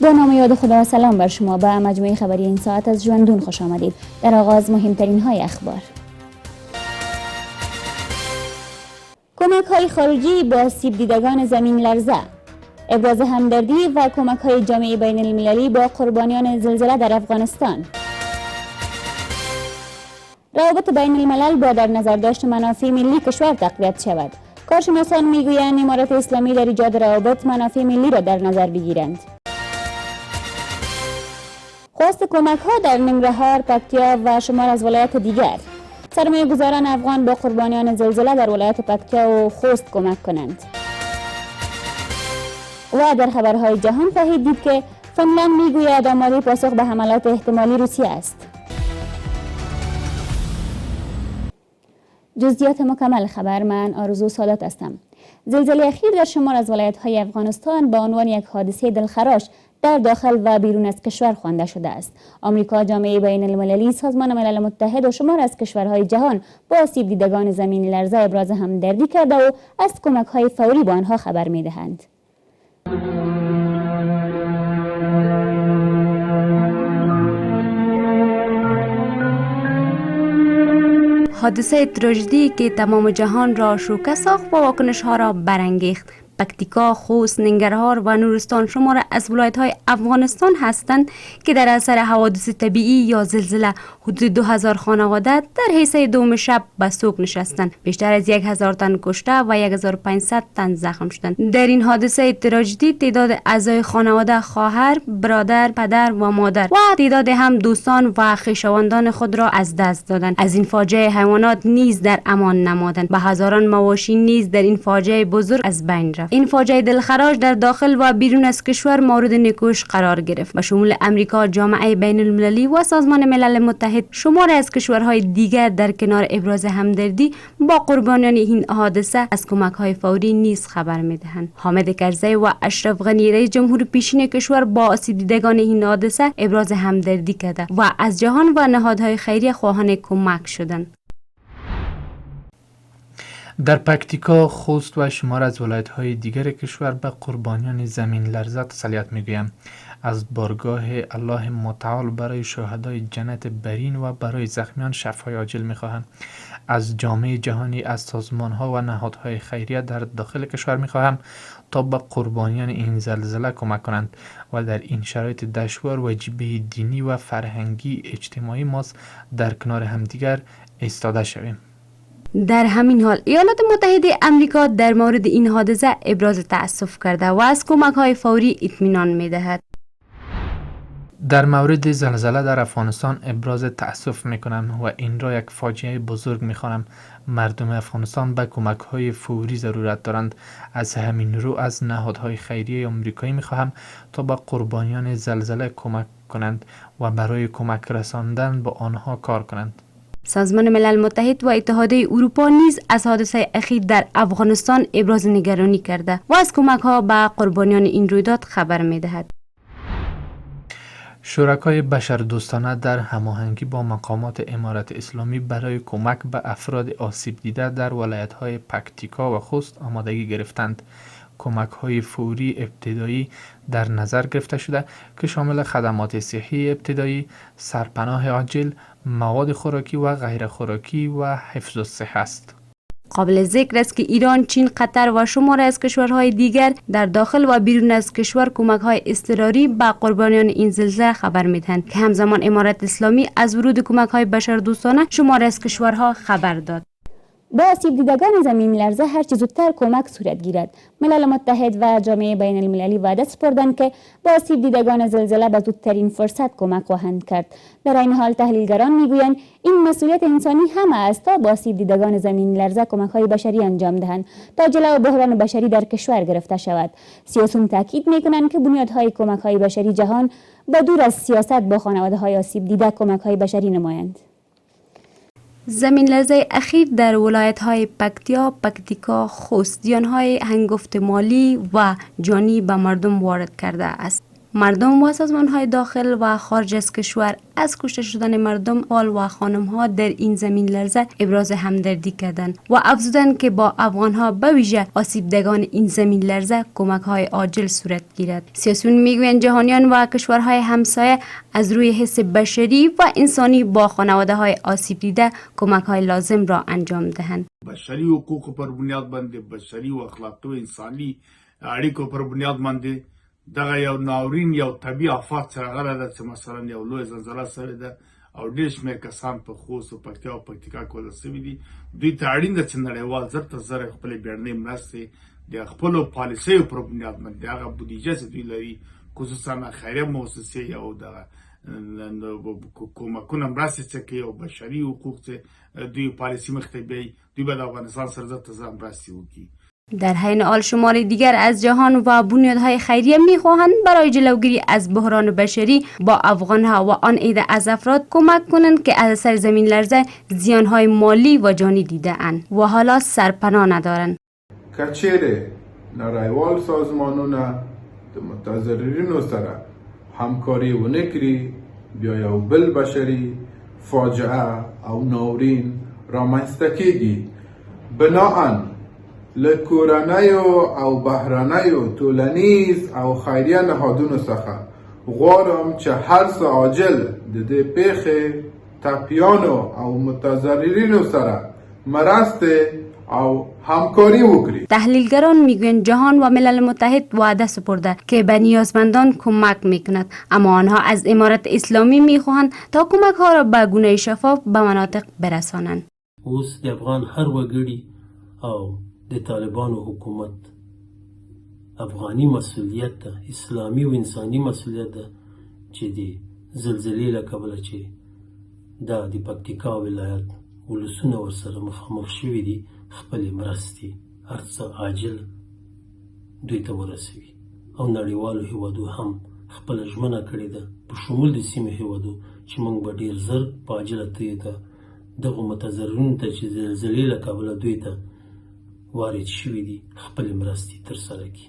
با نام یاد خدا سلام بر شما. به مجموعه خبری این ساعت از ژوندون خوش آمدید. در آغاز مهمترین های اخبار. کمک های خارجی با آسیب دیدگان زمین لرزه، ابراز همدردی و کمک های جامعه بین المللی با قربانیان زلزله در افغانستان. روابط بین الملل با در نظر داشت منافع ملی کشور تقویت شود. کارشناسان میگویند امارات اسلامی در ایجاد روابط منافع ملی را در نظر بگیرند. خواست کمک ها در ننگرهار، پکتیا و شمار از ولایات دیگر. سرمایه گذاران افغان با قربانیان زلزله در ولایت پکتیا و خوست کمک کنند. و در خبرهای جهان خواهید دید که فنلند میگوید آماده پاسخ به حملات احتمالی روسیه است. جزئیات مکمل خبر. من آرزو سادات هستم. زلزله اخیر در شمار از ولایت‌های افغانستان با عنوان یک حادثه دلخراش در داخل و بیرون از کشور خوانده شده است. آمریکا، جامعه بین المللی، سازمان ملل متحد و شمار از کشورهای جهان با آسیب دیدگان زمین لرزه ابراز همدردی کرده و از کمک‌های فوری به آنها خبر می‌دهند. حادثه تراژدی که تمام جهان را شوکه ساخت و واکنش‌ها را برانگیخت. پکتیکا، خوست، ننگرهار و نورستان شمار از ولایت‌های افغانستان هستند که در اثر حوادث طبیعی یا زلزله حدود 2000 خانواده در حصه دوم شب به سوگ نشستند. بیشتر از 1000 تن کشته و 1500 تن زخم شدند. در این حادثه تراژدی تعداد اعضای خانواده، خواهر، برادر، پدر و مادر و تعداد هم دوستان و خویشاوندان خود را از دست دادند. از این فاجعه حیوانات نیز در امان نمودند و هزاران مواشی نیز در این فاجعه بزرگ از بین رفت. این فاجعه دلخراش در داخل و بیرون از کشور مورد نکوش قرار گرفت. به شمول امریکا، جامعه بین المللی و سازمان ملل متحد، شمار از کشورهای دیگر در کنار ابراز همدردی با قربانیان این حادثه از کمک‌های فوری نیز خبر می‌دهند. حامد کرزی و اشرف غنی رئیس جمهور پیشین کشور با آسیب دیدگان این حادثه ابراز همدردی کرده و از جهان و نهادهای خیریه خواهان کمک شدند. در پکتیکا، خوست و شمار از ولایت‌های دیگر کشور به قربانیان زمین لرزه تسلیت می‌گویم. از بارگاه الله متعال برای شهدای جنت برین و برای زخمیان شفای عاجل می‌خواهم. از جامعه جهانی، از سازمان‌ها و نهادهای خیریه در داخل کشور می‌خواهم تا به قربانیان این زلزله کمک کنند و در این شرایط دشوار وجیبه دینی و فرهنگی اجتماعی ماست در کنار همدیگر ایستاده شویم. در همین حال ایالات متحده آمریکا در مورد این حادثه ابراز تأسف کرده و از کمک‌های فوری اطمینان می‌دهد. در مورد زلزله در افغانستان ابراز تأسف می‌کنم و این را یک فاجعه بزرگ می‌خوانم. مردم افغانستان به کمک‌های فوری ضرورت دارند. از همین رو از نهادهای خیریه آمریکایی می‌خواهم تا به قربانیان زلزله کمک کنند و برای کمک رساندن به آنها کار کنند. سازمان ملل متحد و اتحادیه اروپا نیز از حادثه اخیر در افغانستان ابراز نگرانی کرده و از کمک‌ها به قربانیان این رویداد خبر می‌دهد. شرکای بشردوستانه در هماهنگی با مقامات امارت اسلامی برای کمک به افراد آسیب دیده در ولایت‌های پکتیکا و خوست آمادگی گرفتند. کمک‌های فوری ابتدایی در نظر گرفته شده که شامل خدمات صحی ابتدایی، سرپناه عاجل، مواد خوراکی و غیر خوراکی و حفظ الصحه است. قابل ذکر است که ایران، چین، قطر و شمار از کشورهای دیگر در داخل و بیرون از کشور کمک‌های اضطراری به قربانیان این زلزله خبر می‌دهند که همزمان امارت اسلامی از ورود کمک‌های بشردوستانه شمار از کشورها خبر داد. با آسیب دیدگان زمین لرزه هر چه زودتر کمک صورت گیرد. ملل متحد و جامعه بین المللی وعده سپردند که با آسیب دیدگان زلزله به زودترین فرصت کمک خواهند کرد. در این حال تحلیلگران میگویند این مسئولیت انسانی هم است تا با آسیب دیدگان زمین لرزه کمک‌های بشری انجام دهند تا جلو بحران بشری در کشور گرفته شود. سیاسیون تاکید میکنند که بنیادهای کمک‌های بشری جهان با دور از سیاست با خانواده‌های آسیب دیده کمک‌های بشری نمایند. زمین لرزه اخیر در ولایت‌های پکتیا، پکتیکا، خوست زیان‌های هنگفت مالی و جانی به مردم وارد کرده است. مردم و سازمان‌های داخل و خارج از کشور از کشته شدن مردم آل و خانم‌ها در این زمین لرزه ابراز همدردی کردند و افزودند که با افغان‌ها به ویژه آسیب دیدگان این زمین لرزه کمک‌های عاجل صورت گیرد. سیاسیون میگویند جهانیان و کشورهای همسایه از روی حس بشری و انسانی با خانواده‌های آسیب دیده کمک‌های لازم را انجام دهند. بشری حقوق پر بنیاد باندې بشری او اخلاقي او انساني اړیکو پر بنیاد باندې دغه یو ناورین یو طبیعي آفات سره غره ده چې مثلا یو لوی زلزله سره ده او ډېر شمېر کسان په خوست او پکتیا او پکتیکا کې وژل شوي دي. دوی ته اړین ده چې نړیوال زر تر زره خپلې بیړنۍ مرستې د خپلو پالیسیو پر بنیاد باندې هغه بودیجه چې دوی لري خصوصا خیریه موسسې او دغه کومکونه مرستې چې کوي او بشري حقوق چې دوی پالیسي مخته بیایي دوی به د افغانستان سره زر تر زره مرستې وکړي. در حین حال شمار دیگر از جهان و بنیادهای خیریه می‌خواهند برای جلوگیری از بحران بشری با افغان‌ها و آن عده از افراد کمک کنند که از اثر زمین لرزه زیان‌های مالی و جانی دیده‌اند و حالا سرپناه ندارند. کچیره نړیوال سازمانونه د متضررینو سره همکاري ونکړي بیا یو بل بشري فاجعه او ناورین رامنځته کیږي. بناءً له کورنیو او بهرنیو ټولنیز او خیریه نهادونو څخه غواړم چې هر څه عاجل د دې پیښې ټپیانو او متضررینو سره مرسته او همکاری وکړي. تحلیلگران میگویند جهان و ملل متحد وعده سپرده که به نیازمندان کمک میکند، اما آنها از امارت اسلامی میخواهند تا کمک ها را به گونه شفاف به مناطق برسانند. اوس د افغان هر وګړي او د طالبانو حکومت افغاني مسؤلیت ده، اسلامي او انساني مسؤلیت ده چې د زلزلې له کبله چې دا د پکتیکا ولایت ولسونه ورسره مخامخ شوي دي خپلې مرستې هر څه عاجل دوی ته ورسوي او نړیوالو هیوادو هم خپله ژمنه کړې ده په شمول د سیمې هیوادو چې موږ به ډېر زر په عاجله توګه دغو متضررینو ته چې زلزلې له کبله دوی ته وارد شوي دي خپلې مرستې ترسره کړي.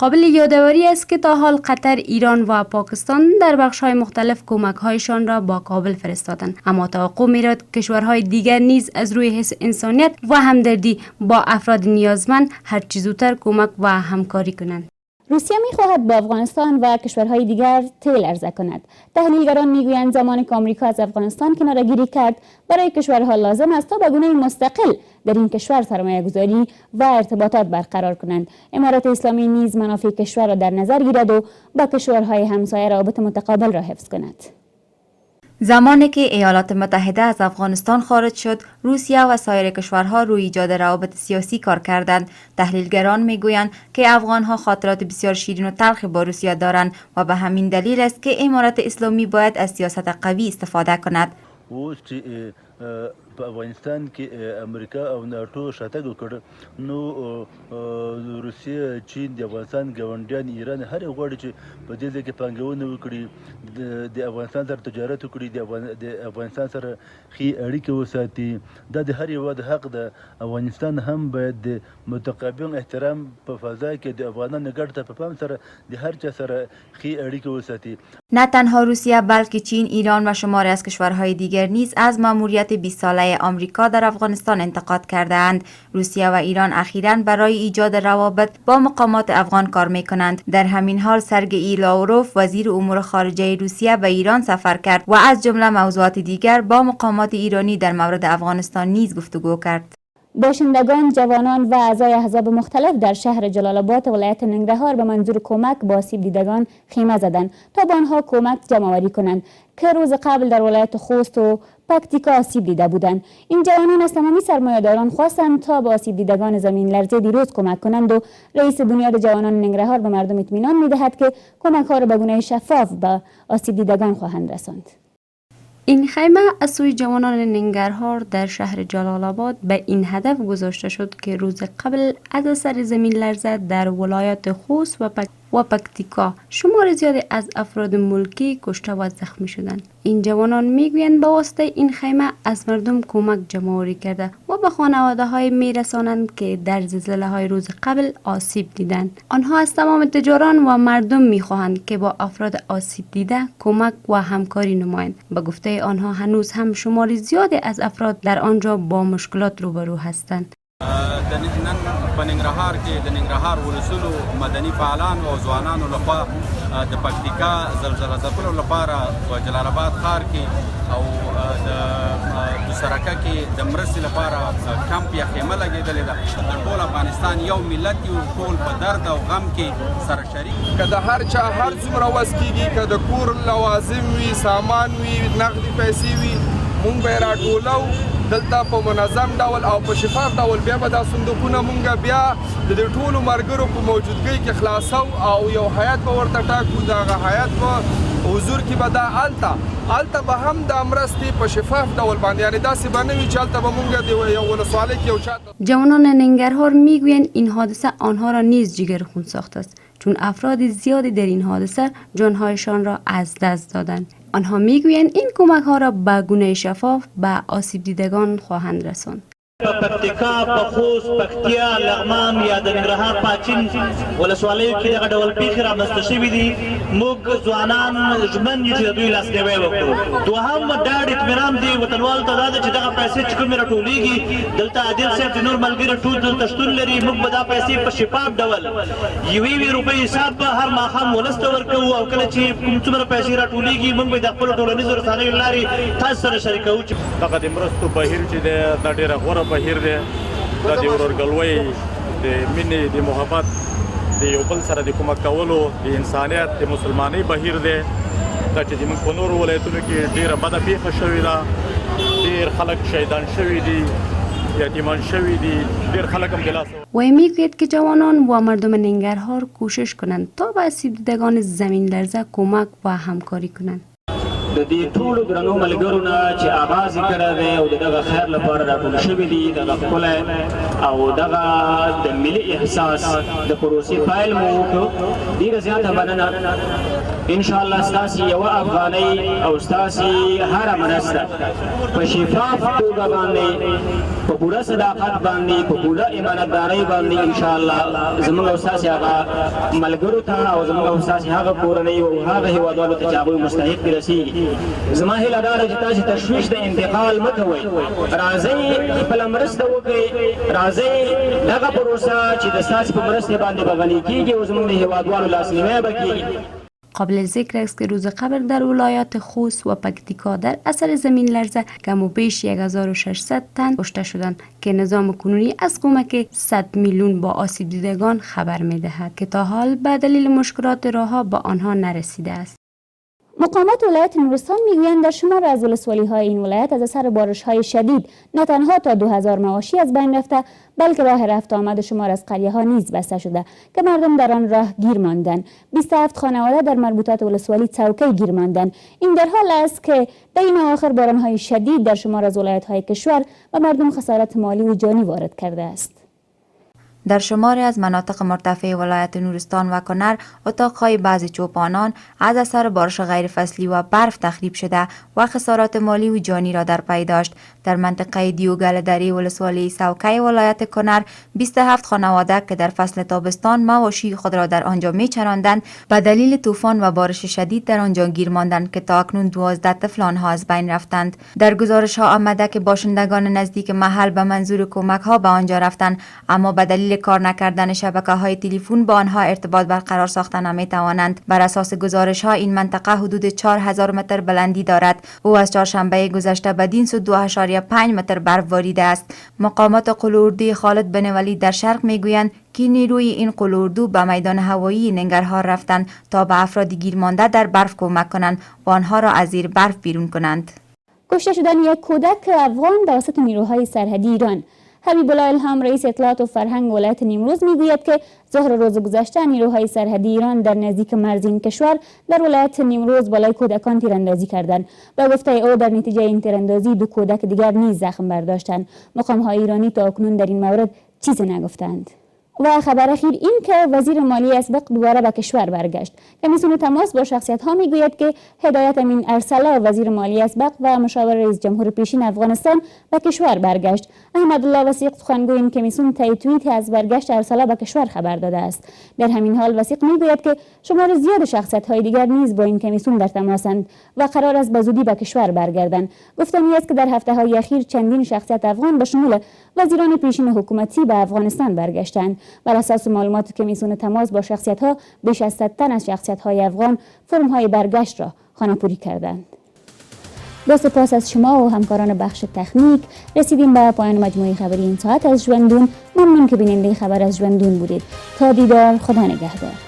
قابل یادآوری است که تا حال قطر، ایران و پاکستان در بخش‌های مختلف کمک‌هایشان را با کابل فرستادند، اما توقع می‌رود کشورهای دیگر نیز از روی حس انسانیت و همدردی با افراد نیازمند هرچه زودتر کمک و همکاری کنند. روسیه می‌خواهد با افغانستان و کشورهای دیگر تیل عرضه کند. تحلیلگران می‌گویند زمانی که آمریکا از افغانستان کناره‌گیری کرد برای کشورها لازم است تا به گونه مستقل در این کشور سرمایه‌گذاری و ارتباطات برقرار کنند. امارت اسلامی نیز منافع کشور را در نظر گیرد و با کشورهای همسایه روابط متقابل را حفظ کند. زمانی که ایالات متحده از افغانستان خارج شد، روسیه و سایر کشورها روی ایجاد روابط سیاسی کار کردند. تحلیلگران میگویند که افغانها خاطرات بسیار شیرین و تلخی با روسیه دارند و به همین دلیل است که امارت اسلامی باید از سیاست قوی استفاده کند. په افغانستان کې امریکا او ناتو شاتګ وکړ نو روسیه چین د افغانستان ګاونډیان ایران هر غواړي چې په دې ځای کې پانګونه وکړي د افغانستان سره تجارت وکړي د افغانستان سره ښې اړیکې وساتي. دا د هر یو د حق ده. افغانستان هم باید د متقابل احترام په فضا کې د افغانانو ګډ ته په پام سره د هر چا سره ښې اړیکې وساتي. نه تنها روسیه بلکه چین، ایران و شماری از کشورهای دیگر نیز از ماموریت 20 ساله آمریکا در افغانستان انتقاد کرده‌اند. روسیه و ایران اخیراً برای ایجاد روابط با مقامات افغان کار می‌کنند. در همین حال سرگئی لاوروف وزیر امور خارجه روسیه به ایران سفر کرد و از جمله موضوعات دیگر با مقامات ایرانی در مورد افغانستان نیز گفتگو کرد. باشندگان، جوانان و اعضای احزاب مختلف در شهر جلال آباد ولایت ننگرهار به منظور کمک با آسیب دیدگان خیمه زدند تا به آنها کمک جمع‌آوری کنند که روز قبل در ولایت خوست و پکتیکا آسیب دیده بودند. این جوانان از تمامی سرمایه‌داران خواستند تا به آسیب دیدگان زمین لرزه دیروز کمک کنند و رئیس بنیاد جوانان ننگرهار به مردم اطمینان می‌دهد که کمک‌ها را به گونه شفاف به آسیب دیدگان خواهند رساند. این خیمه از سوی جوانان ننگرهار در شهر جلال آباد به این هدف گذاشته شد که روز قبل از اثر زمین لرزه در ولایات خوست و و پکتیکا شمار زیادی از افراد ملکی کشته و زخمی شدند. این جوانان میگویند به واسطه این خیمه از مردم کمک جمع‌آوری کرده و به خانواده های میرسانند که در زلزله های روز قبل آسیب دیدند. آنها از تمام تجاران و مردم میخواهند که با افراد آسیب دیده کمک و همکاری نمایند. به گفته آنها هنوز هم شمار زیادی از افراد در آنجا با مشکلات روبرو هستند. نن په ننګرهار کې د ننګرهار ولسونو مدني فعالان او ځوانانو لخوا د پکتیکا زلزله ځپلو لپاره په جلال آباد ښار کې او د سرکه کې د مرستې لپاره کمپ یا خیمه لګېدلې ده. د ټول افغانستان یو ملت یو، ټول په درد او غم کې سره شریک. که د هر چا هر څومره وس کېږي، که د کور لوازم وي، سامان وي، نغدي پیسې وي، مونږ به یې راټولو دلته په منظم ډول او په شفاف ډول. بیا به دا صندوقونه مونږ بیا د دې ټولو ملګرو په موجودګۍ کې خلاصو او یو هیات به ورته ټاکو. د هغه هیات په حضور کې به دا هلته به هم د مرستې په شفاف ډول باندې، یعنې داسې به نه وي چې هلته به مونږ د یو ولسوالۍ کې یو چا. جوانان ننگرهار میگویند این حادثه آنها را نیز جگرخون ساخته است، چون افراد زیادی در این حادثه جانهایشان را از دست دادند. آنها میگویند این کمک ها را به گونه شفاف به آسیب دیدگان خواهند رساند. پکتیکا، پخوس، پکتیا، لغمان یا د ننګرهار پاچین ولسوالیو کې دغه ډول پیښې رامنځته شوي دي. موږ ځوانان ژمن یو چې د دوی لاسنیوی وکړو. دوهم ډاډ اطمینان دی وطنوالو ته دا ده چې دغه پیسې چې کومې راټولېږي دلته عادل صاحب د نور ملګري ټول دلته شتون لري. موږ به دا پیسې په شفاف ډول یوې روپۍ حساب به هر ماښام ولس ته ورکوو او کله چې کوم څومره پیسې راټولېږي موږ به د خپلو ټولنیزو رسنیو له لارې تاسو سره شریکوو. دغه د مرستو بهیر چې دی دا ډېره غوره بهیر دی. دا د ورورګلوۍ، د مینې، د محبت، د یو بل سره د کومک کولو، د انسانیت، د مسلمانۍ بهیر دی. دا چې زموږ په نورو ولایتونو کې ډېره بده پیښه شوې ده. ډېر خلک شهیدان شوي دي، یتیمان شوي دي، ډېر خلک هم د لاسه. و میگوید که جوانان و مردم ننگرهار کوشش کنند تا به آسیب دیدگان زمین لرزه کمک و همکاری کنند. د دې ټولو درنو ملګرو نه چې آغاز یې کړی دی او د دغه خیر لپاره راټول شوي دي، دغه ښکلی او دغه د ملي احساس د پروسې پیل مو وکړو. ډېره زیاته مننه. انشاءالله ستاسې یوه افغانۍ او ستاسې هره مرسته په شفاف توګه باندې، په پوره صداقت باندې، په پوره امانتدارۍ باندې انشاءالله زموږ او ستاسې هغه ملګرو ته او زموږ او ستاسې هغه کورنۍ او هغه هېوادوالو ته چې هغوی مستحق دي رسېږي. زما هیله دا ده چې تاسې تشویش د انتقال مه کوئ. راځئ خپله مرسته وکړئ. راځئ دغه پروسه چې د ستاسې په مرستې باندې به غني کېږي او زموږ د هېوادوالو لاسنیوی به کېږي. قابل ذکر است که روز قبل در ولایات خوست و پکتیکا در اثر زمین لرزه کم و بیش 1600 تن کشته شدند که نظام کنونی از کمک 100 میلیون با آسیب دیدگان خبر می‌دهد که تا حال به دلیل مشکلات راه‌ها به آنها نرسیده است. مقامات ولایت نورستان میگویند در شمار از ولسوالی‌های این ولایت از اثر بارش‌های شدید نه تنها تا 2000 مواشی از بین رفته بلکه راه رفت آمد شمار از قریه‌ها نیز بسته شده که مردم در آن راه گیر ماندند. 27 خانواده در مربوطات ولسوالی چوکه گیر ماندند. این در حال است که در این اواخر باران‌های شدید در شمار از ولایت‌های کشور و مردم خسارت مالی و جانی وارد کرده است. در شماری از مناطق مرتفع ولایت نورستان و کنر اتاقهای بعضی چوپانان از اثر بارش غیر فصلی و برف تخریب شده و خسارات مالی و جانی را در پی داشت. در منطقه دیوگل دری ولسوالی سوکه ولایت کنر 27 خانواده که در فصل تابستان مواشی خود را در آنجا می‌چراندند به دلیل طوفان و بارش شدید در آنجا گیر ماندند که تا اکنون 12 طفل آنها از بین رفتند. در گزارش ها آمده که باشندگان نزدیک محل به منظور کمک ها به آنجا رفتند، اما به دلیل کار نکردن شبکه‌های تلفن با آنها ارتباط برقرار ساختن نمی‌توانند. بر اساس گزارش‌ها این منطقه حدود 4000 متر بلندی دارد. او از چهارشنبه گذشته بدین سو 2.5 متر برف واریده است. مقامات قلوردوی خالد بن ولید در شرق میگویند که نیروی این قلوردو به میدان هوایی ننگرهار رفتند تا به افراد گیر مانده در برف کمک کنند و آنها را از زیر برف بیرون کنند. کشته شدن یک کودک افغان توسط نیروهای سرحدی ایران. حبیب الله الهام رئیس اطلاعات و فرهنگ ولایت نیمروز میگوید که ظهر روز گذشته نیروهای سرحدی ایران در نزدیک مرز این کشور در ولایت نیمروز بالای کودکان تیراندازی کردند. به گفته او در نتیجه این تیراندازی 2 کودک دیگر نیز زخم برداشتند. مقام‌های ایرانی تا اکنون در این مورد چیزی نگفتند. و خبر اخیر این که وزیر مالی اسبق دوباره به کشور برگشت. کمیسیون تماس با شخصیت ها می گوید که هدایت امین ارسلا وزیر مالی اسبق و مشاور رئیس جمهور پیشین افغانستان به کشور برگشت. احمدالله وثیق سخنگوی این کمیسیون طی توییتی از برگشت ارسلا به کشور خبر داده است. در همین حال وثیق می گوید که شمار زیاد شخصیت های دیگر نیز با این کمیسیون در تماسند و قرار است به زودی به کشور برگردند. گفتنی است که در هفته های اخیر چندین شخصیت افغان به شمول وزیران پیشین حکومتی به افغانستان برگشتند. بر اساس معلومات کمیسیون تماس با شخصیت ها بیش از 100 تن از شخصیت های افغان فرم های برگشت را خانه‌پوری کردند. با سپاس از شما و همکاران بخش تکنیک رسیدیم به پایان مجموعه خبری این ساعت از ژوندون. ممنون که بیننده خبر از ژوندون بودید. تا دیدار، خدا نگهدار.